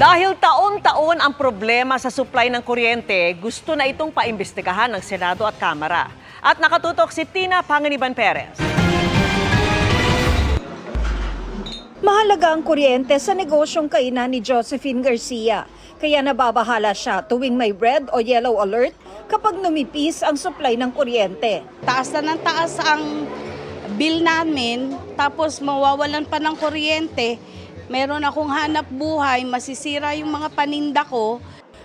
Dahil taon-taon ang problema sa supply ng kuryente, gusto na itong paimbestigahan ng Senado at Kamara. At nakatutok si Tina Panganiban Perez. Mahalaga ang kuryente sa negosyong kainan ni Josephine Garcia. Kaya nababahala siya tuwing may red o yellow alert kapag numipis ang supply ng kuryente. Taas na ng taas ang bill namin, tapos mawawalan pa ng kuryente. Meron akong hanap buhay, masisira yung mga paninda ko.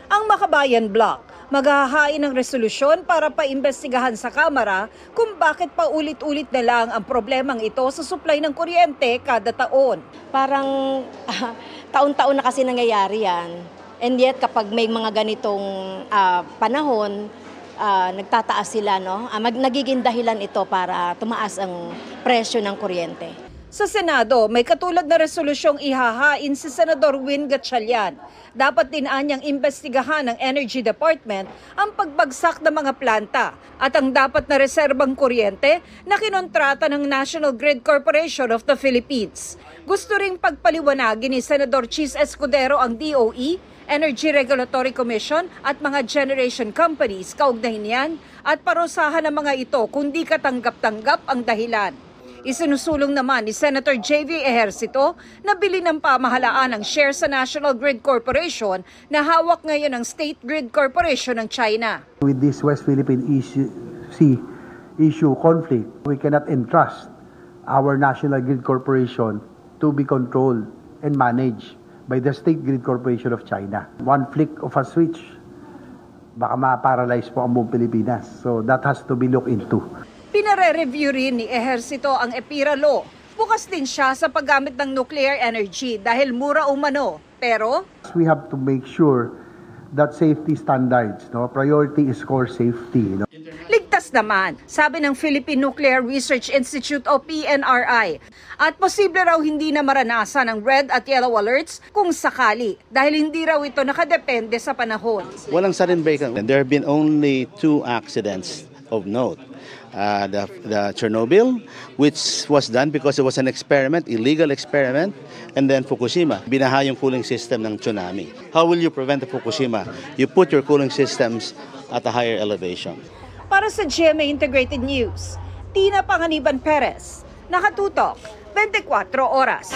Ang Makabayan Block maghahain ng resolusyon para paimbestigahan sa Kamara kung bakit paulit-ulit na lang ang problemang ito sa supply ng kuryente kada taon. Parang taon-taon na kasi nangyayari yan. And yet kapag may mga ganitong panahon, nagtataas sila, no? Nagiging dahilan ito para tumaas ang presyo ng kuryente. Sa Senado, may katulad na resolusyong ihahain si Senador Win Gatchalian. Dapat din anyang imbestigahan ng Energy Department ang pagbagsak ng mga planta at ang dapat na reserbang kuryente na kinontrata ng National Grid Corporation of the Philippines. Gusto ring pagpaliwanagin ni Senador Chis Escudero ang DOE, Energy Regulatory Commission at mga generation companies kaugnay niyan at parusahan ng mga ito kung di katanggap-tanggap ang dahilan. Isinusulong naman ni Senator J.V. Ejercito na bilhin ng pamahalaan ang share sa National Grid Corporation na hawak ngayon ng State Grid Corporation ng China. With this West Philippine Sea issue conflict, we cannot entrust our National Grid Corporation to be controlled and managed by the State Grid Corporation of China. One flick of a switch, baka ma-paralyze po ang buong Pilipinas. So that has to be looked into. Pinare-review rin ni Ejercito ang EPIRA Law. Bukas din siya sa paggamit ng nuclear energy dahil mura umano. Pero we have to make sure that safety standards, priority is core safety. ligtas naman, sabi ng Philippine Nuclear Research Institute o PNRI. At posible raw hindi na maranasan ang red at yellow alerts kung sakali dahil hindi raw ito nakadepende sa panahon. Walang sudden break. There have been only 2 accidents of note. The Chernobyl, which was done because it was an experiment, illegal experiment, and then Fukushima, binaha yung cooling system ng tsunami. How will you prevent the Fukushima? You put your cooling systems at a higher elevation. Para sa GMA Integrated News, Tina Panganiban Perez, nakatutok, 24 oras.